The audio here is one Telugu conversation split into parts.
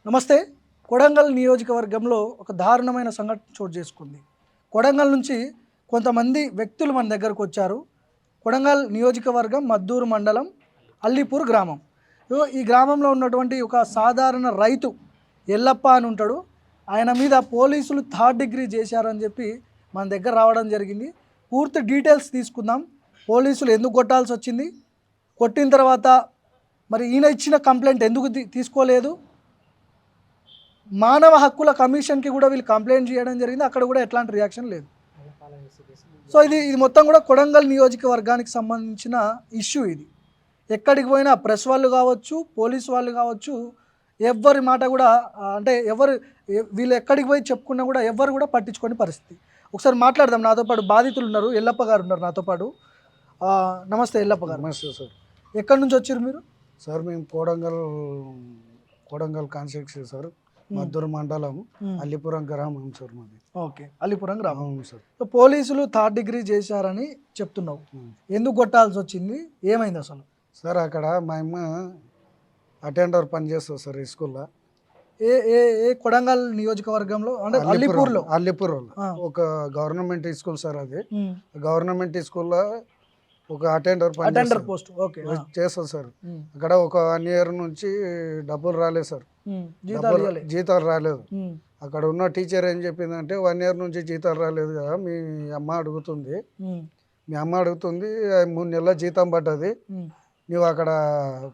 నమస్తే. కొడంగల్ నియోజకవర్గంలో ఒక దారుణమైన సంఘటన చోటు చేసుకుంది. కొడంగల్ నుంచి కొంతమంది వ్యక్తులు మన దగ్గరకు వచ్చారు. కొడంగల్ నియోజకవర్గం మద్దూరు మండలం అల్లిపూర్ గ్రామం. ఈ గ్రామంలో ఉన్నటువంటి ఒక సాధారణ రైతు ఎల్లప్ప అని ఉంటాడు. ఆయన మీద పోలీసులు థర్డ్ డిగ్రీ చేశారని చెప్పి మన దగ్గర రావడం జరిగింది. పూర్తి డీటెయిల్స్ తీసుకుందాం. పోలీసులు ఎందుకు కొట్టాల్సి వచ్చింది, కొట్టిన తర్వాత మరి ఈయన ఇచ్చిన కంప్లైంట్ ఎందుకు తీసుకోలేదు, మానవ హక్కుల కమిషన్కి కూడా వీళ్ళు కంప్లైంట్ చేయడం జరిగింది, అక్కడ కూడా ఎట్లాంటి రియాక్షన్ లేదు. సో ఇది మొత్తం కూడా కొడంగల్ నియోజకవర్గానికి సంబంధించిన ఇష్యూ. ఇది ఎక్కడికి పోయినా ప్రెస్ వాళ్ళు కావచ్చు, పోలీసు వాళ్ళు కావచ్చు, ఎవరి మాట కూడా అంటే వీళ్ళు ఎక్కడికి పోయి చెప్పుకున్నా కూడా ఎవరు కూడా పట్టించుకొని పరిస్థితి. ఒకసారి మాట్లాడదాం. నాతో పాటు బాధితులు ఉన్నారు, ఎల్లప్ప గారు ఉన్నారు నాతో పాటు. నమస్తే ఎల్లప్ప గారు. నమస్తే సార్. ఎక్కడి నుంచి వచ్చారు మీరు? సార్ మేము కోడంగల్ కాన్స్టిట్యూన్సీ సార్, మద్దూరు మండలం అల్లిపురం గ్రామం సార్ మాది. ఓకే, అల్లిపురం గ్రామం. అవును సార్. సో పోలీసులు థర్డ్ డిగ్రీ చేశారని చెప్తున్నావు, ఎందుకు కొట్టాల్సి వచ్చింది, ఏమైంది అసలు? సార్ అక్కడ మా అమ్మ అటెండర్ పనిచేస్తుంది సార్ ఈ స్కూల్లో. ఏ ఏ ఏ కొడంగల్ నియోజకవర్గంలో అంటే అల్లిపూర్లో ఒక గవర్నమెంట్ స్కూల్ సార్. అది గవర్నమెంట్ స్కూల్లో ఒక అటెండర్ పోస్ట్ చేస్తుంది సార్. అక్కడ ఒక 1 year నుంచి డబ్బులు రాలేదు సార్, జీతాలు రాలేదు. అక్కడ ఉన్న టీచర్ ఏం చెప్పిందంటే 1 year నుంచి జీతాలు రాలేదు కదా, మీ అమ్మ అడుగుతుంది 3 నెలల జీతం పడ్డది, నువ్వు అక్కడ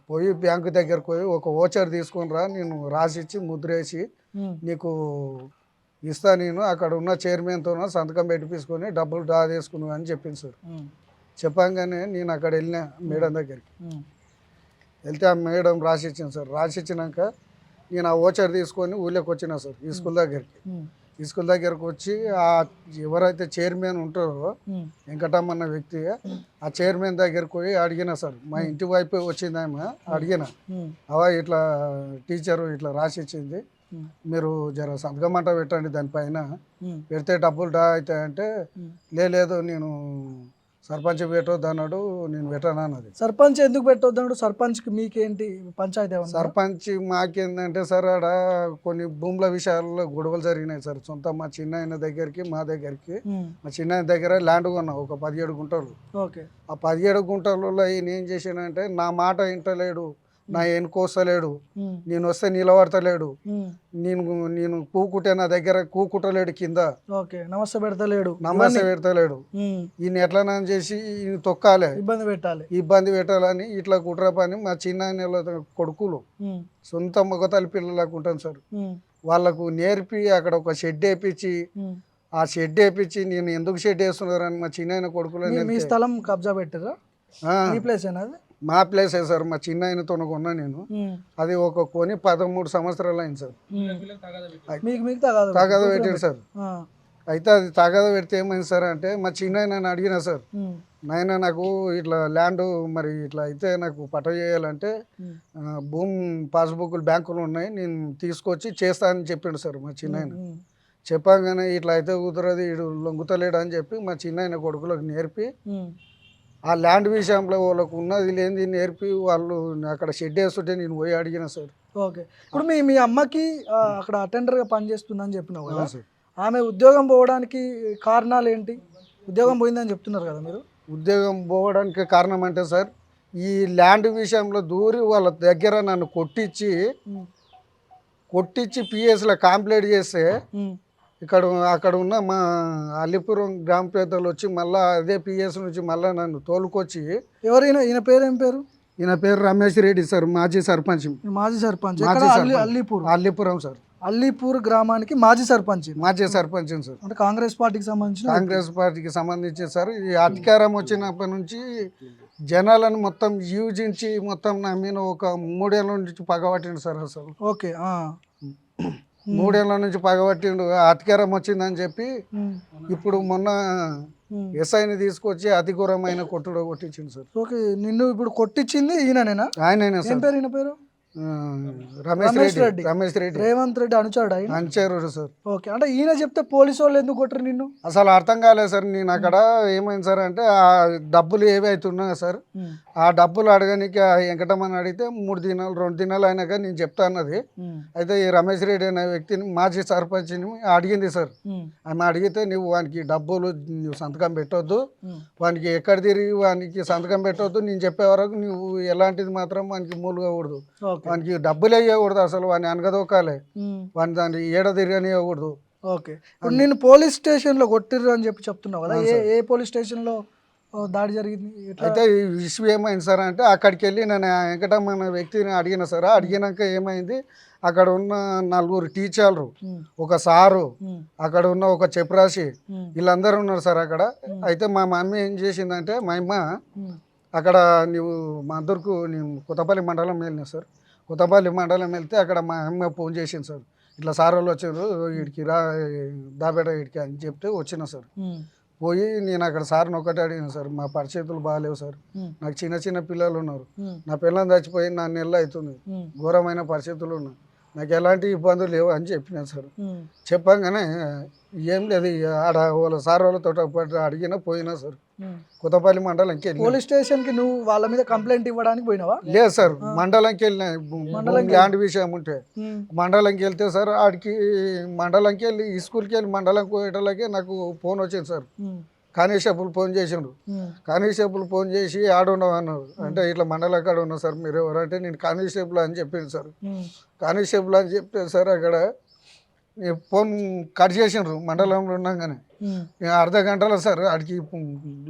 పోయి బ్యాంకు దగ్గరకు పోయి ఒక ఓచర్ తీసుకుని రా, నేను రాసిచ్చి ముద్రేసి నీకు ఇస్తా, నేను అక్కడ ఉన్న చైర్మన్తో సంతకం పెట్టిపించుకొని డబ్బులు డ్రా చేసుకున్నావు అని చెప్పింది సార్. చెప్పంగానే నేను అక్కడ వెళ్ళిన మేడం దగ్గరికి. వెళ్తే ఆ మేడం రాసిచ్చింది సార్. రాసిచ్చినాక నేను ఆ ఓచర్ తీసుకొని ఊళ్ళోకి వచ్చిన సార్ ఈ స్కూల్ దగ్గరికి. ఈ స్కూల్ దగ్గరకు వచ్చి ఆ ఎవరైతే చైర్మన్ ఉంటారో వెంకటమ్మ అన్న వ్యక్తి, ఆ చైర్మన్ దగ్గరకు పోయి అడిగిన సార్. మా ఇంటి వైపు వచ్చిందామె, అడిగిన అవా ఇట్లా టీచరు ఇట్లా రాసిచ్చింది, మీరు జర సంతకం అంట పెట్టండి దానిపైన, పెడితే డబ్బులు డ్రా అవుతాయంటే లేదు నేను సర్పంచ్ పెట్టొద్దు అన్నాడు, నేను పెట్టాను అన్నది. సర్పంచ్ ఎందుకు పెట్టొద్దు అన్నాడు? సర్పంచ్కి మీకేంటి పంచాయతీ? సర్పంచ్ మాకేందంటే సార్ ఆడ కొన్ని భూముల విషయాల్లో గొడవలు జరిగినాయి సార్. సొంత మా చిన్న దగ్గరికి మా దగ్గరికి. మా చిన్న దగ్గర ల్యాండ్ కొన్నా ఒక 17 గుంటలు. ఓకే. ఆ 17 గుంటలలో ఈయన ఏం చేసానంటే నా మాట వింటలేడు, నా ఎన్నుకోస్తలేడు, నేను వస్తే నిలబడతలేడు, నేను కూకుంటే నా దగ్గర కూకుంటలేడు కింద, నమస్తే పెడతలేడు, ఈయన ఎట్లా చేసి తొక్కాలి, ఇబ్బంది పెట్టాలని ఇట్లా కుట్ర పని మా చిన్న కొడుకులు సొంత మగతల్లి పిల్లలకు ఉంటాను సార్. వాళ్ళకు నేర్పి అక్కడ ఒక షెడ్ వేయించి, ఆ షెడ్ వేయించి నేను ఎందుకు షెడ్ వేస్తున్నారని మా చిన్న కొడుకులు. మీ స్థలం కబ్జా పెట్టారా? మా ప్లేసే సార్. మా చిన్న ఆయనతో కొన్నా నేను. అది ఒక కొని 13 సంవత్సరాలు అయింది సార్. తగద పెట్టాడు సార్. అయితే అది తగద పెడితే ఏమైంది సార్ అంటే మా చిన్న ఆయన అడిగిన సార్, నాయన నాకు ఇట్లా ల్యాండ్ మరి ఇట్లా అయితే నాకు పట్ట చేయాలంటే భూమి పాస్బుక్లు బ్యాంకులు ఉన్నాయి, నేను తీసుకొచ్చి చేస్తా అని చెప్పిండు సార్ మా చిన్న ఆయన. చెప్పగానే ఇట్లా అయితే కుదరదు, ఇడు లొంగుతలేడు అని చెప్పి మా చిన్న ఆయన కొడుకులకు నేర్పి ఆ ల్యాండ్ విషయంలో వాళ్ళకు ఉన్నది లేనిది నేర్పి వాళ్ళు అక్కడ షెడ్ వేస్తుంటే నేను పోయి అడిగిన సార్. ఓకే. ఇప్పుడు మీ అమ్మకి అక్కడ అటెండర్గా పనిచేస్తుందని చెప్పినావు కదా, ఆమె ఉద్యోగం పోవడానికి కారణాలు ఏంటి? ఉద్యోగం పోయిందని చెప్తున్నారు కదా మీరు. ఉద్యోగం పోవడానికి కారణం అంటే సార్, ఈ ల్యాండ్ విషయంలో దూరి వాళ్ళ దగ్గర నన్ను కొట్టించి పిఎస్లో కంప్లైంట్ చేస్తే అక్కడ ఉన్న మా అల్లిపురం గ్రామ పెద్దలు వచ్చి మళ్ళీ అదే పిఎస్ నుంచి మళ్ళీ నన్ను తోలుకొచ్చి. ఎవరైనా ఈయన పేరు ఏం పేరు? ఈయన పేరు రమేష్ రెడ్డి సార్, మాజీ సర్పంచ్. అల్లిపురం సార్, అల్లిపూర్ గ్రామానికి మాజీ సర్పంచ్ సార్. అంటే కాంగ్రెస్ పార్టీకి సంబంధించి సార్. ఈ అధికారం వచ్చినప్పటి నుంచి జనాలను మొత్తం యూజించి మొత్తం నా మీద ఒక 3 ఏళ్ళ నుంచి పగబట్టిండు సార్ అసలు. ఓకే. 3 ఏళ్ళ నుంచి పగబట్టిండు, అధికారం వచ్చిందని చెప్పి ఇప్పుడు మొన్న ఎస్ఐని తీసుకొచ్చి అతి ఘోరమైన కొట్టించిండు సార్. ఓకే. నిన్ను ఇప్పుడు కొట్టించింది ఈయననేనా? ఆయననే సార్. పేరు? ఈయన పేరు ఆ, రమేష్ రెడ్డి రేవంత్ రెడ్డి అనుచాడు ఆయన. అంచారు సార్. ఓకే, అంటే ఈయన చెప్తే పోలీసు వాళ్ళు ఎందుకు కొట్టరు నిన్ను? అసలు అర్థం కాలేదు సార్. నేను అక్కడ ఏమైంది సార్ అంటే ఆ డబ్బులు ఏవైతే ఉన్నాయో సార్, ఉమ్, ఆ డబ్బులు అడగనికి ఆ వెంకటమ్మని అడిగితే 3 దినాలు 2 దినాలు అయినాక నేను చెప్తా అన్నది. ఉమ్, అయితే ఈ రమేష్ రెడ్డి అనే వ్యక్తిని మాజీ సర్పంచ్ని అడిగింది సార్. ఉమ్, ఆమె అడిగితే నువ్వు వానికి డబ్బులు నువ్వు సంతకం పెట్టొద్దు, ఉమ్, వానికి ఎక్కడ తిరిగి వానికి సంతకం పెట్టొద్దు, నేను చెప్పే వరకు నువ్వు ఎలాంటిది మాత్రం వానికి మూలుగకూడదు, ఓకే, వానికి డబ్బులు వేయకూడదు, అసలు వాడిని అనగదొక్కాలి, ఉమ్, వాని దాన్ని ఏడ తిరగనివ్వకూడదు. ఓకే. ఇప్పుడు నేను పోలీస్ స్టేషన్లో కొట్టిర్రు అని చెప్తున్నావు కదా, ఏ పోలీస్ స్టేషన్లో దాడి జరిగింది ఎట్లా? అయితే ఈ విషయం ఏమైంది సార్ అంటే అక్కడికి వెళ్ళి నేను ఆ వెంకటమ్మ అనే వ్యక్తిని అడిగిన సార్. అడిగినాక ఏమైంది, అక్కడ ఉన్న 4 టీచర్లు, ఉమ్, ఒక సారు, ఉమ్, అక్కడ ఉన్న ఒక చెప్రాసి, ఉమ్, వీళ్ళందరూ ఉన్నారు సార్ అక్కడ. అయితే మా మమ్మీ ఏం చేసిందంటే, మా అమ్మ ఉమ్, అక్కడ నువ్వు మా అందరికి నేను కొత్తపల్లి మండలం వెళ్ళినా సార్. కొత్తపల్లి మండలం వెళ్తే అక్కడ మా అమ్మ ఫోన్ చేసింది సార్, ఇట్లా సార్ వాళ్ళు వచ్చారు వీడికి రా, దాబేట వీడికి అని చెప్తే వచ్చిన సార్. ఉమ్, పోయి నేను అక్కడ సార్ని ఒకటి అడిగాను సార్, మా పరిస్థితులు బాగాలేవు సార్, ఉమ్, నాకు చిన్న చిన్న పిల్లలు ఉన్నారు, ఉమ్, నా పిల్లలు చచ్చిపోయి 4 నెలలు అవుతుంది, ఉమ్, ఘోరమైన పరిస్థితులు ఉన్నాయి, నాకు ఎలాంటి ఇబ్బందులు లేవు అని చెప్పినాను సార్. ఉమ్, చెప్పంగానే ఏం లేదు, ఆడ వాళ్ళ సార్ వాళ్ళతో అడిగినా పోయినా సార్. ఉమ్. కొత్తపల్లి మండలంకి వెళ్ళిన. పోలీస్ స్టేషన్కి నువ్వు వాళ్ళ మీద కంప్లైంట్ ఇవ్వడానికి పోయినావా? లేదు సార్, మండలంకి వెళ్ళిన ల్యాండ్ విషయం ఉంటే ఉమ్, మండలంకి వెళ్తే సార్, ఆడికి మండలంకి వెళ్ళి ఈ స్కూల్కి వెళ్ళి మండలంకి పోయేటలాగే నాకు ఫోన్ వచ్చింది సార్. ఉమ్, కానిస్టేబుల్ ఫోన్ చేసిండు. ఉమ్, కానిస్టేబుల్ ఫోన్ చేసి ఆడున్నావు అన్నాడు. అంటే ఇట్లా మండలం కాడ ఉన్నా సార్, మీరు ఎవరంటే నేను కానిస్టేబుల్ అని చెప్పింది సార్. ఉమ్, కానిస్టేబుల్ అని చెప్తే సార్ అక్కడ ఈ ఫోన్ కట్ చేసిండ్రు మండలంలో ఉన్నాగానే. ఉమ్, అర్ధ గంటలో సార్ ఆడికి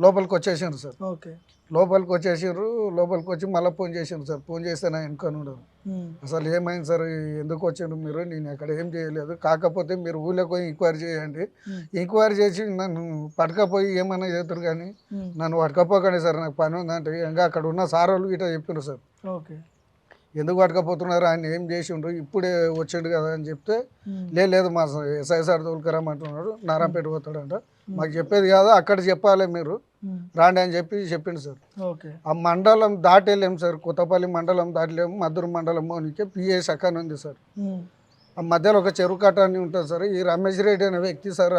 లోపలికి వచ్చేసిండ్రు సార్. ఓకే, లోపలికి వచ్చేసిండ్రు. లోపలికి వచ్చి మళ్ళీ ఫోన్ చేసిండ్రు సార్. ఫోన్ చేస్తే నా వెనుకనుడు ఉమ్, అసలు ఏమైంది సార్, ఎందుకు వచ్చిండ్రు మీరు, నేను అక్కడ ఏం చేయలేదు, కాకపోతే మీరు ఊళ్ళోకి పోయి ఎంక్వైరీ చేయండి, ఉమ్, ఎంక్వైరీ చేసి నన్ను పట్టుకపోయి ఏమన్నా చేస్తారు కానీ ఉమ్, నన్ను పట్టుకపోకండి సార్, నాకు పని ఉందంటే. ఇంకా అక్కడ ఉన్న సార్ వాళ్ళు ఇట్లా చెప్పారు సార్, ఓకే, ఎందుకు పట్టుకపోతున్నారు, ఆయన ఏం చేసిండ్రు, ఇప్పుడే వచ్చిండు కదా అని చెప్తే, ఉమ్, లేదు మా ఎస్ఐ సార్ తోలుకరమ్మంటున్నాడు, నారాయణపేట పోతాడంట, మాకు చెప్పేది కాదు, అక్కడ చెప్పాలి మీరు ఉమ్, రాండి అని చెప్పిండు సార్. ఓకే, ఆ మండలం దాటలేము సార్, కొత్తపల్లి మండలం దాటలేము, మద్దూరు మండలం మోనికే పిఏ సకాన్ ఉంది సార్. ఉమ్, ఆ మధ్యలో ఒక చెరువు కట్ట అని ఉంటుంది సార్. ఈ రమేష్ రెడ్డి అనే వ్యక్తి సార్,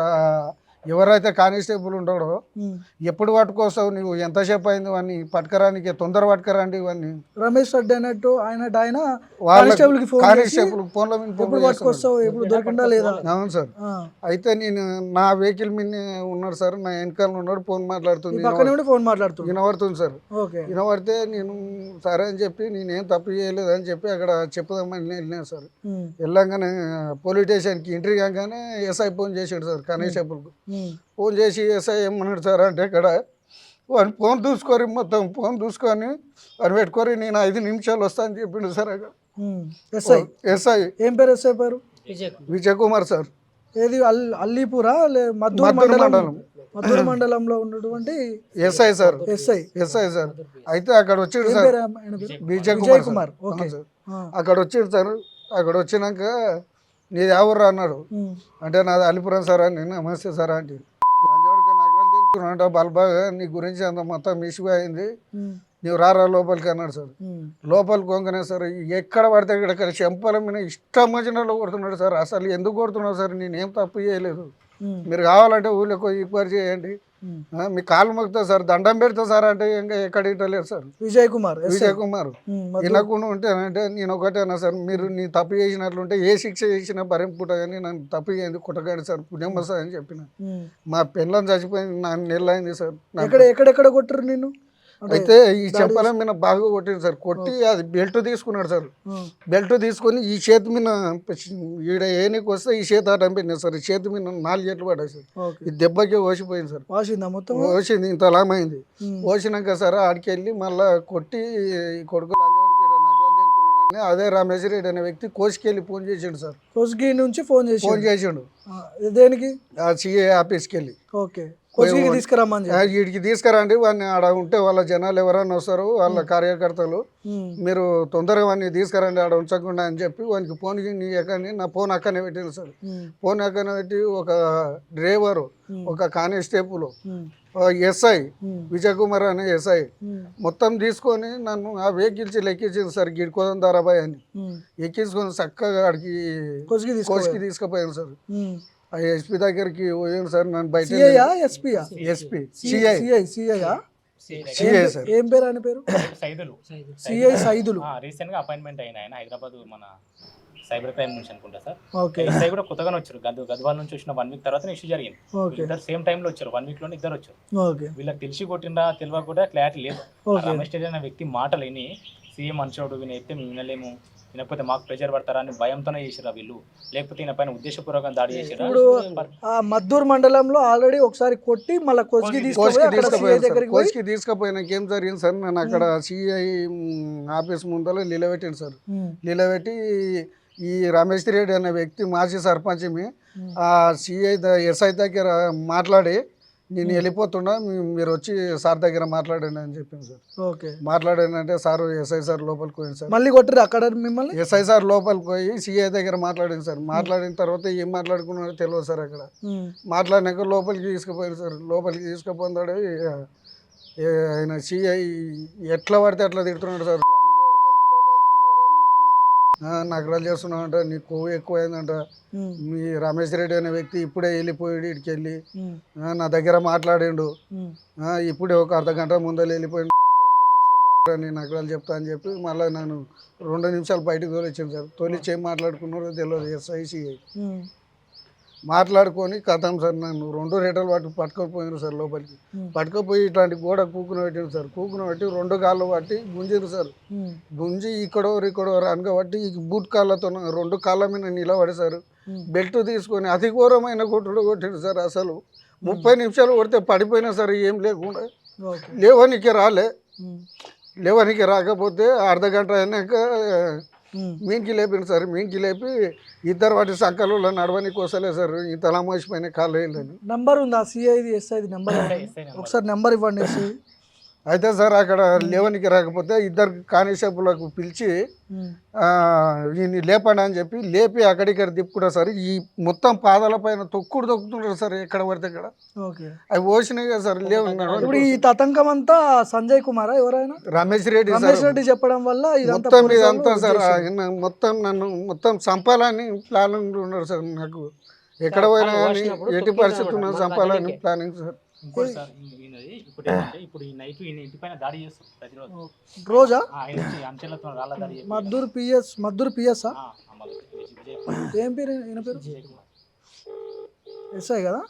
ఎవరైతే కానిస్టేబుల్ ఉంటాడో, ఉమ్. ఎప్పుడు పట్టుకొస్తావు నువ్వు, ఎంతసేపు అయింది ఇవన్నీ పట్టుకరానికి, తొందర పట్టుకరండి ఇవన్నీ, రమేష్ రెడ్డి అన్నట్టు ఆయన వాళ్ళ కానిస్టేబుల్కి ఫోన్ చేసి కానిస్టేబుల్ ఫోన్లో మీద ఎప్పుడు ఫోన్ పట్టుకొస్తావు, ఎప్పుడు దొరికిందా లేదా? అవును సార్. ఆ, అయితే నేను నా వెహికల్ మీద ఉన్నాడు సార్, నా వెనకాల ఉన్నాడు, ఫోన్ ఈ మాట్లాడుతుంది, పక్కనే ఉండి ఫోన్ మాట్లాడుతుంది. వినబడుతుంది సార్. ఓకే, వినబడితే నేను సరే అని చెప్పి నేనేం తప్పు చేయలేదు అని చెప్పి అక్కడ చెప్పుదామని వెళ్ళినాను సార్. ఉమ్, వెళ్ళంగానే పోలీస్ స్టేషన్కి ఎంట్రీ కాగానే ఎస్ఐ ఫోన్ చేసాడు సార్ కానిస్టేబుల్కు. ఉమ్, ఫోన్ చేసి ఎస్ఐ ఏమన్నాడు సార్ అంటే, ఇక్కడ వాడిని ఫోన్ చూసుకొని మొత్తం ఫోన్ చూసుకొని వాడిని పెట్టుకొని నేను 5 నిమిషాలు వస్తా అని చెప్పిండు సార్ అక్కడ ఉమ్. SI SI. ఏం పేరు ఎస్ఐ పేరు? విజయ్ కుమార్ సార్. ఏది అల్లీపురా మద్దూరు మద్దూరు మండలం? మండలం. మద్దూరు మండలంలో ఉన్నటువంటి SI sir. SI. SI sir. అయితే అక్కడ వచ్చాడు ఏం సార్ పేరు ఆయన పేరు? విజయ్ విజయ్ కుమార్ కుమార్. Okay, sir. ఆ, అక్కడ వచ్చాడు సార్. అక్కడ వచ్చినాక నీది ఎవరు అన్నాడు. ఉమ్, అంటే నాది అలిపురం సార్ అని. నమస్తే సార్ అంటే, నాకు తింటున్నా బల్బాగా నీ గురించి అంత మొత్తం మిసిపోయింది, ఉమ్, నీవు రారా లోపలికి అన్నాడు సార్. ఉమ్, లోపలికి వంగనే సార్ ఎక్కడ పడితే ఇక్కడ చెంపల మీద ఇష్టం వచ్చినట్లు కొడుతున్నాడు సార్. అసలు ఎందుకు కొడుతున్నాడు సార్, నేనేం తప్పు చేయలేదు, ఉమ్, మీరు కావాలంటే ఊళ్ళో ఎంక్వైరీ చేయండి, ఉమ్. మీ కాళ్ళు మొక్కుతా సార్, దండం పెడతా సార్ అంటే ఇంకా ఎక్కడ ఇట్టలేదు సార్. విజయ్ కుమార్ ఎస్ఐ. విజయ్ కుమార్ ఉమ్, మద్దూరు. వినకుండా ఉంటేనంటే నేను ఒకటేనా సార్, మీరు నీ తప్పు చేసినట్లుంటే ఏ శిక్ష చేసినా భరింపుట కానీ నన్ను తప్పు చేయండి, కుట్టగాడు సార్, పుణ్యం వస్తుంది అని చెప్పిన. ఉమ్. మా పిల్లలు చచ్చిపోయింది 4 నెలలు అయింది సార్. ఎక్కడెక్కడ కొట్టరు నిన్ను? అయితే ఈ చెంపల మీద బాగా కొట్టింది సార్. కొట్టి అది బెల్ట్ తీసుకున్నాడు సార్. ఉమ్, బెల్ట్ తీసుకొని ఈ చేతి మీద ఈడ ఏనికి వస్తే ఈ చేతి ఆట అంపింది సార్. ఈ చేతి మీద 4 ఏట్లు పడ్డాయి సార్. ఓకే. ఈ దెబ్బకి ఓసిపోయింది సార్. వాసిందా మొత్తం? ఓసింది, ఇంత లామైంది. ఉమ్, ఓసినాక సార్ ఆడికి వెళ్ళి మళ్ళీ కొట్టి ఈ కొడుకు నగరాలు తింటున్నాడని అదే రమేష్ రెడ్డి అనే వ్యక్తి కోసుకెళ్ళి ఫోన్ చేసిండు సార్. కొస్గి నుంచి ఫోన్ చేసి ఫోన్ చేసిండు దేనికి? ఆ సిఏ ఆఫీస్కి వెళ్ళి. ఓకే. కోచికి తీసుకురమ్మని చెప్పి. వీడికి తీసుకురండి, వాడిని ఆడ ఉంటే వాళ్ళ జనాలు ఎవరైనా వస్తారు, వాళ్ళ కార్యకర్తలు, మీరు తొందరగా వాడిని తీసుకురండి ఆడ ఉంచకుండా అని చెప్పి వానికి ఫోన్ ఎక్కని నా ఫోన్ అక్కనే పెట్టింది సార్. ఫోన్ అక్కనే పెట్టి ఒక డ్రైవరు, ఒక కానిస్టేబుల్, ఎస్ఐ విజయ్ కుమార్ అనే ఎస్ఐ మొత్తం తీసుకొని నన్ను ఆ వెహికల్స్ ఎక్కించింది సార్. గిడికోదం ధారాబాయ్ అని ఎక్కించుకొని చక్కగా ఆడికి కోచికి తీసుకుపోయాను సార్. ఆ ఎస్పీ దగ్గరికి పోయాను సార్. నన్ను బయట ఎస్పీ సిఐ సార్. ఏం పేరు ఆయన పేరు? సైదులు. సిఐ సైదులు. రీసెంట్ గా అపాయింట్మెంట్ అయిన ఆయన హైదరాబాద్ మన సైబర్ క్రైమ్ నుంచి అనుకుంటా సార్. ఓకే. ఎస్ఐ కూడా కొత్తగానే వచ్చారు. గద్వాల నుంచి వచ్చిన 1 వీక్ తర్వాత ఇష్యూ జరిగింది. ఇద్దరు సేమ్ టైంలో వచ్చారు. 1 వీక్ లోనే ఇద్దరు వచ్చారు. ఓకే. వీళ్ళకి తెలిసి కొట్టిందా తెలియక కూడా క్లారిటీ లేదు. రమేష్ రెడ్డి అనే వ్యక్తి మాటలు విని సీఎం మనుషుడు విని అయితే మేము వినలేము, వినకపోతే మాకు ప్రెజర్ పడతారా అని భయంతోనే చేసిరా వీళ్ళు, లేకపోతే ఈయన పైన ఉద్దేశపూర్వకంగా దాడి చేసిరా. ఇప్పుడు ఆ మద్దూరు మండలంలో ఆల్రెడీ ఒకసారి కొట్టి మళ్ళీ కోచికి తీసుకుపోయినాక ఏం జరిగింది సార్, నేను అక్కడ సిఐ ఆఫీస్ ముందర నిలబెట్టాను సార్. నిలబెట్టి ఈ రమేష్ రెడ్డి అనే వ్యక్తి మాజీ సర్పంచ్మి ఆ సిఐ ఎస్ఐ దగ్గర మాట్లాడి నేను వెళ్ళిపోతున్నా, మీరు వచ్చి సార్ దగ్గర మాట్లాడండి అని చెప్పింది సార్. ఓకే. మాట్లాడానంటే సార్ ఎస్ఐ సార్ లోపలికి పోయింది సార్. మళ్ళీ కొట్టరు అక్కడ మిమ్మల్ని? ఎస్ఐ సార్ లోపలికి పోయి సిఐ దగ్గర మాట్లాడింది సార్. మాట్లాడిన తర్వాత ఏం మాట్లాడుకున్నారో తెలియదు సార్. అక్కడ మాట్లాడినాక లోపలికి తీసుకుపోయింది సార్. లోపలికి తీసుకుపోతాడు ఆయన సిఐ ఎట్లా పడితే అట్లా తిడుతున్నాడు సార్. నగరాలు చేస్తున్నావు అంట, నీ కొవ్వు ఎక్కువైందంట, మీ రమేష్ రెడ్డి అనే వ్యక్తి ఇప్పుడే వెళ్ళిపోయాడు, ఇటుకి వెళ్ళి నా దగ్గర మాట్లాడిండు, ఇప్పుడే ఒక అర్ధగంట ముందర వెళ్ళిపోయిండు, నేను నగరాలు చెప్తా అని చెప్పి మళ్ళీ నన్ను 2 నిమిషాలు బయటకు తోలిచ్చాను సార్. తోలిచ్చి ఏం మాట్లాడుకున్నారో తెలియదు. ఎస్ఐసిఐ మాట్లాడుకొని కథం సార్. నన్ను 2 రేటలు పట్టుకొని సార్ లోపలికి. పట్టుకపోయి ఇట్లాంటి గోడ కూకున పెట్టింది సార్. కూకున పెట్టి 2 కాళ్ళు పట్టి గుంజిరు సార్. గుంజి ఇక్కడో అనగబట్టి ఈ బూట్ కాళ్ళతో 2 కాళ్ళ మీద నిలబడి సార్ బెల్ట్ తీసుకొని అతి ఘోరమైన కొట్టుడు కొట్టిండు సార్. అసలు 30 నిమిషాలు కొడితే పడిపోయినా సార్ ఏం లేకుండా. లేవనికి రాకపోతే అర్ధగంట అయినాక మీనికి లేపిండు సార్. మీనికి లేపి ఇద్దరు వాటి సంకలు నడవనికి వస్తలేదు సార్. ఈ తలామోసిపోయిన కాళ్ళు వేయలేదు. నంబర్ ఉందా సిఐది ఎస్ఐది నెంబర్? ఒకసారి నెంబర్ ఇవ్వండి. అయితే సార్ అక్కడ లేవనికి రాకపోతే 2 కానిస్టేబుల్లకు పిలిచి ఈయన్ని లేపండి అని చెప్పి లేపి అక్కడిక్కడ తిప్పుకుంటా సార్. ఈ మొత్తం పాదాల పైన తొక్కుతుంటారు సార్ ఎక్కడ పడితే అక్కడ. అవి పోసినాయి కదా సార్. ఇప్పుడు ఈ తతంకం అంతా సంజయ్ కుమారా ఎవరైనా? రమేష్ రెడ్డి చెప్పడం వల్ల మొత్తం ఇదంతా సార్. మొత్తం నన్ను మొత్తం చంపాలని ప్లానింగ్ ఉన్నారు సార్. నాకు ఎక్కడ పోయినా కానీ ఎట్టి పరిస్థితి ఉన్నా చంపాలని ప్లానింగ్ సార్. ఇంకోటి సార్ ఇప్పుడు ఏంటంటే ఇప్పుడు ఈ నైట్ ఇంటి పైన దాడి చేస్తారు ప్రతిరోజు. రోజా? అంచెలతో రాళ్ళ దాడి. మద్దూరు పిఎస్ ఏం పేరు? ఈయన పేరు ఎస్ఐ కదా?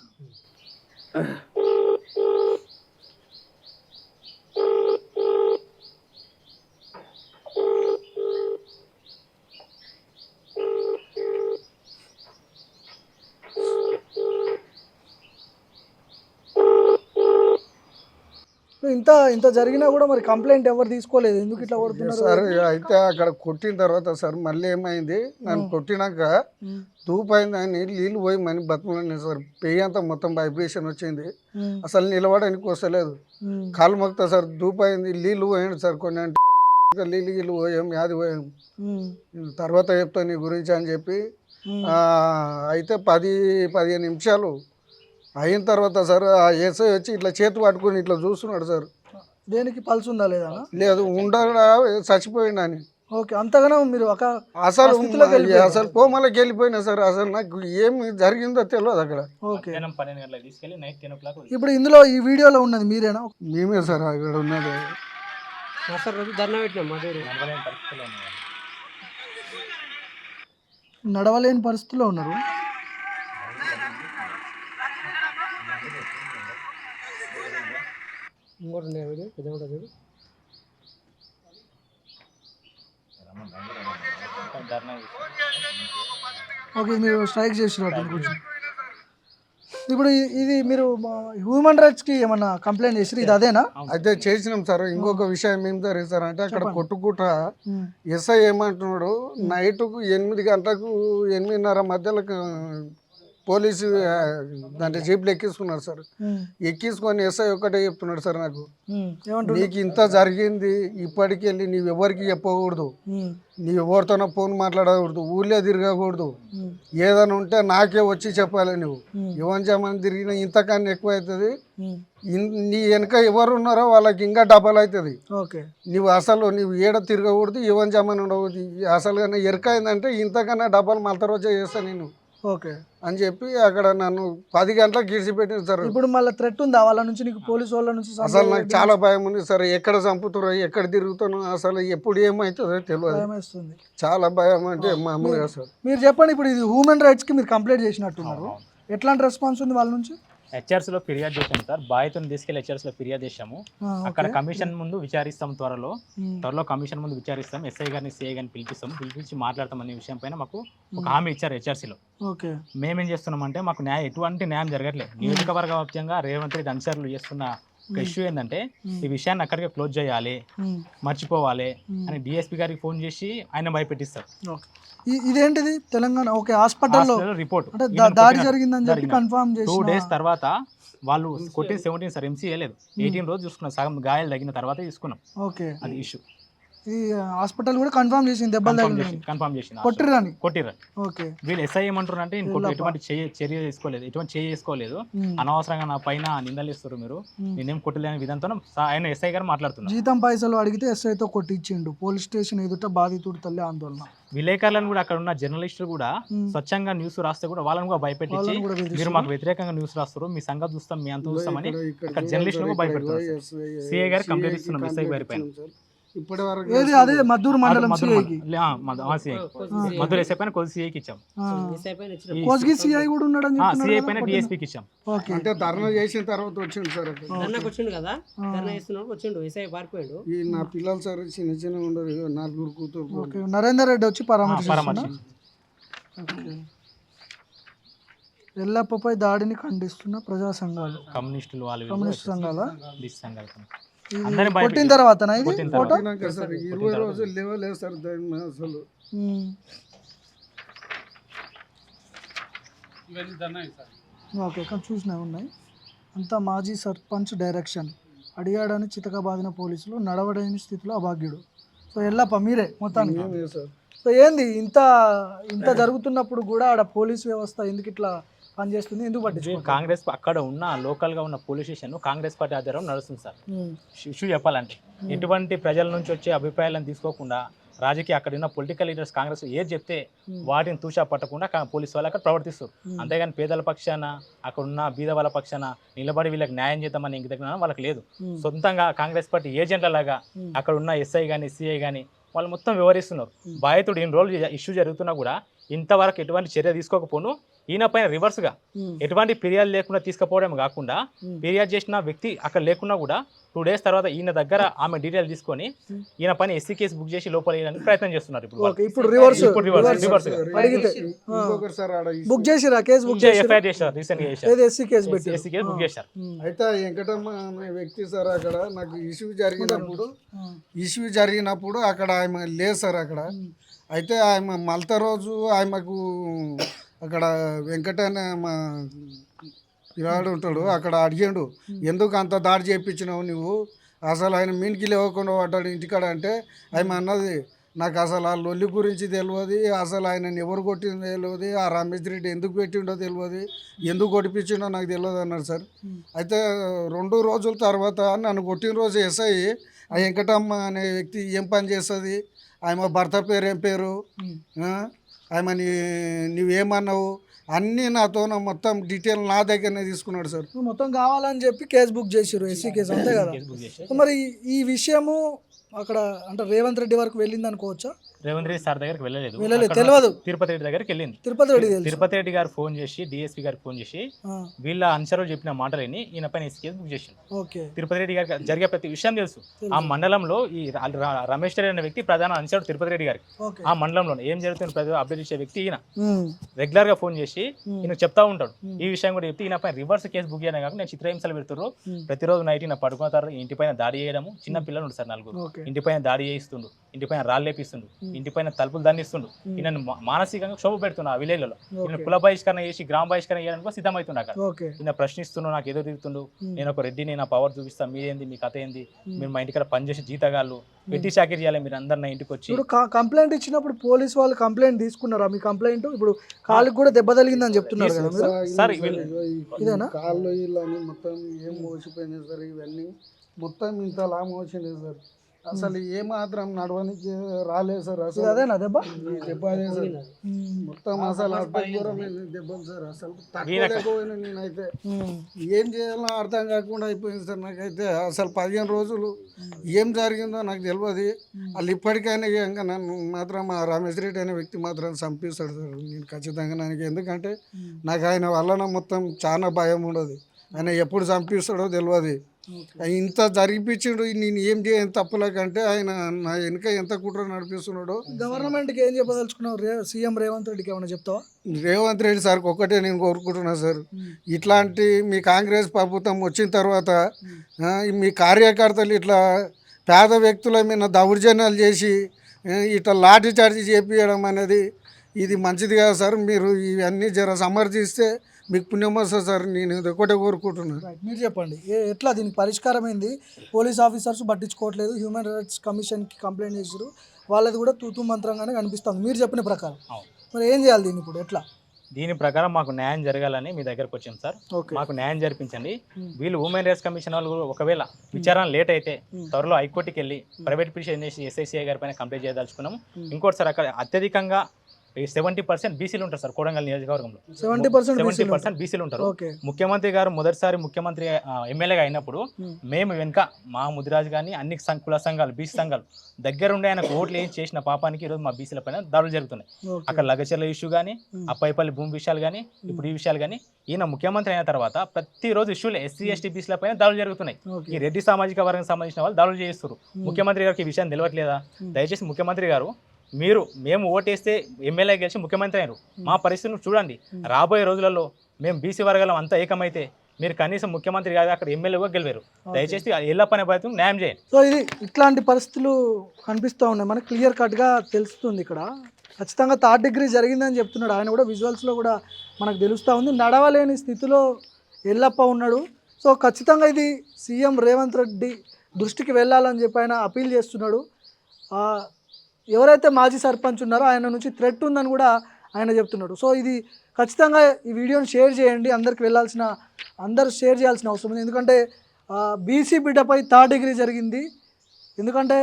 ఇంత జరిగినా కూడా మరి కంప్లైంట్ ఎవరు తీసుకోలేదు, ఎందుకు ఇట్లా కొడుతున్నారు సార్? అయితే అక్కడ కొట్టిన తర్వాత సార్ మళ్ళీ ఏమైంది, నన్ను కొట్టినాక తూపైందని నీళ్ళు పోయి మని బతుకులని సార్. పెయ్యి అంతా మొత్తం వైబ్రేషన్ వచ్చింది, అసలు నిలబడడానికి వస్తలేదు. కాలు మొక్తా సార్. దూపైంది, నీళ్ళు పోయింది సార్. కొన్ని అంటే నీళ్ళు పోయాం, యాది పోయాం. తర్వాత చెప్తా నీ గురించి అని చెప్పి. అయితే 10-15 నిమిషాలు అయిన తర్వాత సార్ ఆ ఎస్ఐ వచ్చి ఇట్లా చేతి పట్టుకుని ఇట్లా చూస్తున్నాడు సార్. దేనికి పల్స్ ఉందా లేదా? లేదు, ఉండడా చచ్చిపోయిండు అని. ఓకే. అంతగానో మీరు అసలు కోమలకి వెళ్ళిపోయినా సార్. అసలు నాకు ఏమి జరిగిందో తెలియదు అక్కడ. ఓకే. ఇప్పుడు ఇందులో ఈ వీడియోలో ఉన్నది మీరేనా? మేమే సార్ అక్కడ ఉన్నది. నడవలేని పరిస్థితిలో ఉన్నారు. ఓకే, మీరు స్ట్రైక్ చేసినట్టు కొంచెం. ఇప్పుడు ఇది మీరు హ్యూమన్ రైట్స్కి ఏమన్నా కంప్లైంట్ చేసి ఇది అదేనా? అయితే చేసినాం సార్. ఇంకొక విషయం ఏం జరిగింది సార్ అంటే అక్కడ కొట్టుకుంట ఎస్ఐ ఏమంటున్నాడు, నైట్కు 8 గంటలకు 8:30 మధ్యలో పోలీసు దాంట్లో జీప్లు ఎక్కించుకున్నారు సార్. ఉమ్, ఎక్కించుకొని ఎస్ఐ ఒకటే చెప్తున్నాడు సార్ నాకు, ఏమంటుండు? నీకు ఇంత జరిగింది ఇప్పటికెళ్ళి నీవు ఎవరికి చెప్పకూడదు, ఉమ్, నీవు ఎవరితోనో ఫోన్ మాట్లాడకూడదు, ఊళ్ళో తిరగకూడదు, ఉమ్, ఏదైనా ఉంటే నాకే వచ్చి చెప్పాలి. నువ్వు ఉమ్, యువన్ తిరిగినా ఇంతకన్నా ఎక్కువ అవుతుంది. ఉమ్, నీ వెనక ఎవరు ఉన్నారో వాళ్ళకి ఇంకా డబల్ అవుతుంది. ఓకే. నువ్వు ఏడ తిరగకూడదు, యువన్ జమన్ ఉండకూడదు. అసలు కానీ ఎరకైందంటే ఇంతకన్నా డబల్ మళ్ళీ రోజే చేస్తాను నేను ఓకే అని చెప్పి అక్కడ నన్ను 10 గంటలకు గిడిచిపెట్టింది సార్. ఇప్పుడు మళ్ళీ థ్రెట్ ఉందా వాళ్ళ నుంచి నీకు, పోలీసు వాళ్ళ నుంచి? అసలు నాకు చాలా భయం ఉంది సార్. ఎక్కడ చంపుతారో, ఎక్కడ తిరుగుతానో, అసలు ఎప్పుడు ఏమవుతుందో తెలియదు. భయమేస్తుంది. చాలా భయం అంటే మామూలుగా సార్. మీరు చెప్పండి, ఇప్పుడు ఇది హ్యూమన్ రైట్స్కి మీరు కంప్లైంట్ చేసినట్టున్నారు, ఎట్లాంటి రెస్పాన్స్ ఉంది వాళ్ళ నుంచి? హెచ్ఆర్సీలో ఫిర్యాదు చేశాము సార్, బాధితుని తీసుకెళ్లి హెచ్ఆర్సీలో ఫిర్యాదు చేశాము. అక్కడ కమిషన్ ముందు విచారిస్తాం, త్వరలో కమిషన్ ముందు విచారిస్తాం. ఎస్ఐ గారిని సిఐ గారిని పిలిపించి మాట్లాడతాం అనే విషయం పైన మాకు ఒక హామీ ఇచ్చారు హెచ్ఆర్సీలో. ఓకే. మేమేం చేస్తున్నామంటే మాకు ఎటువంటి న్యాయం జరగట్లేదు. నియోజకవర్గ వ్యాప్తంగా రేవంత్ రెడ్డి అనుచరులు చేస్తున్న ఒక ఇష్యూ ఏంటంటే ఈ విషయాన్ని అక్కడికే క్లోజ్ చేయాలి, మర్చిపోవాలి అని డిఎస్పీ గారికి ఫోన్ చేసి ఆయన భయపెట్టిస్తారు. ఇదేంటిది తెలంగాణ? ఓకే, హాస్పిటల్లో రిపోర్ట్ అంటే దాడి జరిగిందని చెప్పి కన్ఫర్మ్ చేసి 2 days తర్వాత వాళ్ళు కొట్టిన 17 సార్, ఎంసీ వేయలేదు. 18 రోజు చూసుకున్నాం, సగం గాయాలు తగిన తర్వాత తీసుకున్నాం. ఓకే. అది ఇష్యూ. ఈ హాస్పిటల్ కూడా కన్ఫర్మ్ చేసింది దెబ్బలు తగిలింది, కన్ఫర్మ్ చేసింది, కొట్టిర్రు. ఓకే. వీళ్ళు ఎస్ఐ ఏమంటారు అంటే ఎటువంటి చర్య తీసుకోలేదు, అనవసరంగా నా పైన నిందలిస్తారు, మీరు నేనేం కొట్టలేని విధంతో ఆయన ఎస్ఐ గారు మాట్లాడుతున్నారు. జీతం పైసలు అడిగితే ఎస్ఐతో కొట్టించిండు, పోలీస్ స్టేషన్ ఎదుట బాధితుడు తల్లి ఆందోళన. విలేకరులను కూడా, అక్కడ ఉన్న జర్నలిస్టులు కూడా స్వచ్ఛంగా న్యూస్ రాస్తే కూడా వాళ్ళని కూడా భయపెట్టించి, మీరు మాకు వ్యతిరేకంగా న్యూస్ రాస్తారు, మీ సంగతి చూస్తాం, మీ అంత చూస్తామని అక్కడ జర్నలిస్టులకు భయపెడతారు. సిఐ గారికి కంప్లైంట్ ఇస్తున్నాం ఎస్ఐ గారి పైన. ఇప్పటి వరకు అదే మద్దూరు మండలం సిఐకి, మద్దూరు ఎస్ఐ పైన కొద్ది సిఐకి ఇచ్చాం, కోస్గి సిఐ కూడా ఉన్నాడని సిఐ పైన డిఎస్పీకి ఇచ్చాం. అంటే ధర్నా చేసిన తర్వాత వచ్చిండు సార్. వచ్చిండు కదా, ధర్నా చేస్తున్నాడు, వచ్చిండు ఎస్ఐ పారిపోయాడు. ఈ నా పిల్లలు సార్ చిన్న ఉండరు, 4 కూతురు. ఓకే. నరేందర్ రెడ్డి వచ్చి పరామర్శించారు. ఎల్లప్పపై దాడిని ఖండిస్తున్న ప్రజా సంఘాలు, కమ్యూనిస్టులు, కమ్యూనిస్ట్ సంఘాల అందరినీ కొట్టిన తర్వాత ఫోటో 20 రోజులు లేవలేదు సార్ దాన్ని అసలు. ఓకే, చూసినా ఉన్నాయి అంతా. మాజీ సర్పంచ్ డైరెక్షన్ అడిగాడని చితకబాదిన పోలీసులు, నడవడని స్థితిలో అభాగ్యుడు. సో ఎల్లప్ప మీరే మొత్తానికి. సో ఏంది ఇంత జరుగుతున్నప్పుడు కూడా ఆడ పోలీస్ వ్యవస్థ ఎందుకు ఇట్లా పనిచేస్తుంది, ఎందుకు పట్టించుకోవాలి? కాంగ్రెస్ అక్కడ ఉన్న లోకల్ గా ఉన్న పోలీస్ స్టేషన్ కాంగ్రెస్ పార్టీ ఆధ్వర్యంలో నడుస్తుంది సార్. ఇష్యూ చెప్పాలంటే ఎటువంటి ప్రజల నుంచి వచ్చే అభిప్రాయాలను తీసుకోకుండా, రాజకీయ అక్కడ ఉన్న పొలిటికల్ లీడర్స్ కాంగ్రెస్ ఏది చెప్తే వాటిని తూచా పట్టకుండా పోలీసు వాళ్ళు అక్కడ ప్రవర్తిస్తారు. అంతేగాని పేదల పక్షాన, అక్కడ ఉన్న బీద వాళ్ళ పక్షాన నిలబడి వీళ్ళకి న్యాయం చేద్దామని ఇంక దగ్గర వాళ్ళకి లేదు. సొంతంగా కాంగ్రెస్ పార్టీ ఏజెంట్ల లాగా అక్కడ ఉన్న ఎస్ఐ కానీ సిఐ కానీ వాళ్ళు మొత్తం వివరిస్తున్నారు. బాధితుడు ఇన్ని రోజులు ఇష్యూ జరుగుతున్నా కూడా ఇంతవరకు ఎటువంటి చర్య తీసుకోకపోను, ఈయన పైన రివర్స్గా ఎటువంటి ఫిర్యాదు లేకుండా తీసుకుపోవడం కాకుండా, ఫిర్యాదు చేసిన వ్యక్తి అక్కడ లేకున్నా కూడా 2 days తర్వాత ఈయన దగ్గర ఆమె డీటెయిల్ తీసుకొని ఈయన పైన ఎస్సీ కేసు బుక్ చేసి లోపల వేయడానికి ప్రయత్నం చేస్తున్నారు. ఇప్పుడు రివర్స్ బుక్ చేసిరా, కేసు బుక్ ఎఫ్ఐఆర్ చేశారు, రీసెంట్ గా చేశారు, ఎస్సీ కేసు పెట్టి ఎస్సీ కేసు బుక్ చేశారు. అయితే వెంకటమ్మ అనే వ్యక్తి సార్ అక్కడ నాకు ఇష్యూ జరిగినప్పుడు అక్కడ ఆమె లేదు సార్ అక్కడ. అయితే ఆమె మలత రోజు ఆమెకు అక్కడ వెంకటన్న మా పిల్లాడు ఉంటాడు, అక్కడ అడిగాడు, ఎందుకు అంత దాడి చేయించినావు నువ్వు, అసలు ఆయన మీనికి లేవకుండా పడ్డాడు ఇంటికాడ అంటే, ఆమె అన్నది నాకు అసలు ఆ లొల్లి గురించి తెలియదు, అసలు ఆయన ఎవరు కొట్టిందో తెలియదు, ఆ రమేష్ రెడ్డి ఎందుకు పెట్టిండో తెలియదు, ఎందుకు కొట్టిపించిండో నాకు తెలియదు అన్నాడు సార్. అయితే 2 రోజుల తర్వాత నన్ను కొట్టిన రోజు ఎస్ఐ, ఆ వెంకటమ్మ అనే వ్యక్తి ఏం పని చేస్తుంది, ఆమె భర్త పేరు ఏం పేరు, ఆమె నువ్వేమన్నావు అన్నీ నాతో మొత్తం డీటెయిల్ నా దగ్గరనే తీసుకున్నాడు సార్. మొత్తం కావాలని చెప్పి కేసు బుక్ చేసారు, ఎస్సీ కేసు, అంతే కదా. మరి ఈ విషయము అక్కడ అంటే రేవంత్ రెడ్డి వరకు వెళ్ళింది అనుకోవచ్చా? రేవంత్ రెడ్డి సార్ దగ్గరికి వెళ్ళలేదు, తెలియదు. తిరుపతి రెడ్డి దగ్గరికి వెళ్ళింది. తిరుపతి రెడ్డి గారు ఫోన్ చేసి డిఎస్పీ గారికి ఫోన్ చేసి వీళ్ళ అనుచరులు చెప్పిన మాటలని ఈయన పైన ఎస్సీ కేసు బుక్ చేశారు. తిరుపతి రెడ్డి గారికి జరిగే ప్రతి విషయం తెలుసు. ఆ మండలంలో ఈ రమేష్ రెడ్డి అనే వ్యక్తి ప్రధాన అనుచరుడు తిరుపతి రెడ్డి గారికి. ఆ మండలంలో ఏం జరుగుతుంది ప్రతి అప్డేట్ ఇచ్చే వ్యక్తి ఈయన. రెగ్యులర్ గా ఫోన్ చేసి ఈయన చెప్తా ఉంటాడు. ఈ విషయం కూడా చెప్తే ఈయన పైన రివర్స్ కేసు బుక్ చేయడం కాకుండా నేను చిత్రహింసలు పెడుతున్నారు, ప్రతిరోజు నైట్ ఈయన పడుకున్న తర్వాత ఇంటిపైన దాడి చేయడము, చిన్న పిల్లలు ఉంటారు సార్ 4, ఇంటిపైన దాడి చేయిస్తుండు, ఇంటిపైన రాళ్ళు లేపిస్తుండు, ఇంటిపైన తలుపులు దండిస్తుండు, ఈయన మానసికంగా క్షోభ పెడుతున్నా ఆ విలేజ్లలో. ఈయన కుల బహిష్కరణ చేసి గ్రామ బహిష్కరణ చేయడానికి సిద్ధమవుతుండు అక్కడ. ఓకే. ఈయన ప్రశ్నిస్తున్నాడు, నాకు ఎదురు తిరుగుతుండు, నేను ఒక రెడ్డిని, నా పవర్ చూపిస్తా, మీరేంది, మీ కథ ఏంది, మీరు మా ఇంటికి పనిచేసి జీతగాళ్ళు పెట్టి చాకరీ చేయాలి, మీరు అందరు నా ఇంటికి వచ్చి. ఇప్పుడు కంప్లైంట్ ఇచ్చినప్పుడు పోలీస్ వాళ్ళు కంప్లైంట్ తీసుకున్నారా మీ కంప్లైంట్? ఇప్పుడు కాళ్ళకి కూడా దెబ్బ తగిలిందని చెప్తున్నారు కదా మీరు. సార్ ఇదేనా? కాళ్ళు ఇళ్ళని మొత్తం ఏం మోసిపోయినాయి సార్, ఇవన్నీ మొత్తం ఇంత లా మోసినాయి సార్. అసలు ఏ మాత్రం నడవనికి రాలేదు సార్. అసలు అదేనా దెబ్బ? ఈ దెబ్బ అదే సార్ మొత్తం. అసలు అంత ఘోరమైన దెబ్బలు సార్. అసలు తక్కువైనా నేనైతే ఏం చేయాలో అర్థం కాకుండా అయిపోయింది సార్ నాకైతే. అసలు 15 రోజులు ఏం జరిగిందో నాకు తెలియదు. వాళ్ళు ఇప్పటికైనా ఇంకా నన్ను మాత్రం ఆ రమేష్ రెడ్డి అనే వ్యక్తి మాత్రం చంపిస్తాడు సార్ నేను ఖచ్చితంగా. నాకు ఎందుకంటే నాకు ఆయన వలన మొత్తం చాలా భయం ఉండదు. ఆయన ఎప్పుడు చంపిస్తాడో తెలియదు. ఇంత జరిపించిండు, నేను ఏం చేయను తప్పులకంటే ఆయన నా వెనుక ఎంత కుట్ర నడిపిస్తున్నాడో. గవర్నమెంట్కి ఏం చెప్పదలుచుకున్నావు? సీఎం రేవంత్ రెడ్డికి ఏమైనా చెప్తావా? రేవంత్ రెడ్డి సార్కి ఒక్కటే నేను కోరుకుంటున్నా సార్, ఇట్లాంటి మీ కాంగ్రెస్ ప్రభుత్వం వచ్చిన తర్వాత మీ కార్యకర్తలు ఇట్లా పేద వ్యక్తుల మీద దౌర్జన్యాలు చేసి ఇట్లా లాఠీ చార్జీ చేపించడం అనేది ఇది మంచిది కాదు సార్. మీరు ఇవన్నీ జర సమర్థిస్తే మీకు పుణ్యం వస్తుంది సార్. నేను ఇది ఒకటే కోరుకుంటున్నాను. మీరు చెప్పండి, ఎట్లా దీనికి పరిష్కారం ఏంది? పోలీస్ ఆఫీసర్స్ పట్టించుకోవట్లేదు, హ్యూమన్ రైట్స్ కమిషన్కి కంప్లైంట్ చేసారు, వాళ్ళది కూడా తూతూ మంత్రంగానే కనిపిస్తుంది మీరు చెప్పిన ప్రకారం. మరి ఏం చేయాలి దీన్ని ఇప్పుడు ఎట్లా? దీని ప్రకారం మాకు న్యాయం జరగాలని మీ దగ్గరకు వచ్చాం సార్. మాకు న్యాయం జరిపించండి. వీళ్ళు హ్యూమన్ రైట్స్ కమిషన్ వాళ్ళు ఒకవేళ విచారణ లేట్ అయితే త్వరలో హైకోర్టుకి వెళ్ళి ప్రైవేట్ పిటిషన్ చేసి ఎస్ఐసిఐ గారి పైన కంప్లైంట్ చేయదలుచుకున్నాము. ఇంకోటి సార్, అక్కడ అత్యధికంగా 70% బీసీలు ఉంటారు సార్ కొడంగల్ నియోజకవర్గంలో. 70% బీసీలు ఉంటారు. ముఖ్యమంత్రి గారు మొదటిసారి ముఖ్యమంత్రి ఎమ్మెల్యేగా అయినప్పుడు మేము వెనుక మా ముదిరాజు కానీ అన్ని కుల సంఘాలు, బీసీ సంఘాలు దగ్గరుండి ఆయనకు ఓట్లు ఏం చేసిన పాపానికి ఈరోజు మా బీసీల పైన దాడులు జరుగుతున్నాయి. అక్కడ లగచర్ల ఇష్యూ కానీ, ఆ పైపల్లి భూమి విషయాలు కానీ, ఇప్పుడు ఈ విషయాలు కానీ, ఈయన ముఖ్యమంత్రి అయిన తర్వాత ప్రతిరోజు ఇష్యూలు ఎస్సీ ఎస్టీ బీసీల పైన దాడులు జరుగుతున్నాయి. ఈ రెడ్డి సామాజిక వర్గానికి సంబంధించిన వాళ్ళు దాడులు చేస్తారు. ముఖ్యమంత్రి గారికి ఈ విషయం తెలియట్లేదా? దయచేసి ముఖ్యమంత్రి గారు, మేము ఓటేస్తే ఎమ్మెల్యే గెలిచి ముఖ్యమంత్రి అయ్యారు, మా పరిస్థితులను చూడండి. రాబోయే రోజులలో మేము బీసీ వర్గాలం అంతా ఏకమైతే మీరు కనీసం ముఖ్యమంత్రి కాదు, అక్కడ ఎమ్మెల్యేగా గెలివారు. దయచేసి ఎల్ల పని ప్రయత్నం న్యాయం చేయండి. సో ఇది ఇట్లాంటి పరిస్థితులు కనిపిస్తూ ఉన్నాయి మనకు, క్లియర్ కట్గా తెలుస్తుంది. ఇక్కడ ఖచ్చితంగా 3rd డిగ్రీ జరిగిందని చెప్తున్నాడు ఆయన కూడా, విజువల్స్లో కూడా మనకు తెలుస్తూ ఉంది. నడవలేని స్థితిలో ఎల్లప్ప ఉన్నాడు. సో ఖచ్చితంగా ఇది సీఎం రేవంత్ రెడ్డి దృష్టికి వెళ్ళాలని చెప్పి ఆయన అపీల్ చేస్తున్నాడు. ఎవరైతే మాజీ సర్పంచ్ ఉన్నారో ఆయన నుంచి థ్రెట్ ఉందని కూడా ఆయన చెప్తున్నాడు. సో ఇది ఖచ్చితంగా ఈ వీడియోని షేర్ చేయండి, అందరూ షేర్ చేయాల్సిన అవసరం ఉంది. ఎందుకంటే బీసీ బిడ్డపై 3rd డిగ్రీ జరిగింది. ఎందుకంటే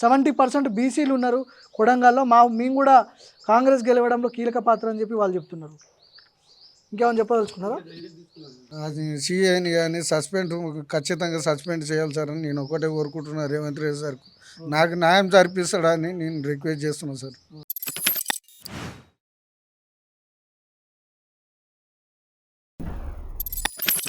70% బీసీలు ఉన్నారు కొడంగల్లో. మేము కూడా కాంగ్రెస్ గెలవడంలో కీలక పాత్ర అని చెప్పి వాళ్ళు చెప్తున్నారు. ఇంకేమైనా చెప్పదలుచుకున్నారా? అది సీఐని కానీ ఖచ్చితంగా సస్పెండ్ చేయాలి సార్ అని నేను ఒకటే కోరుకుంటున్నాను రేవంత్ రెడ్డి సార్. నాకు న్యాయం జరిపిస్తాడని నేను రిక్వెస్ట్ చేస్తున్నాను సార్.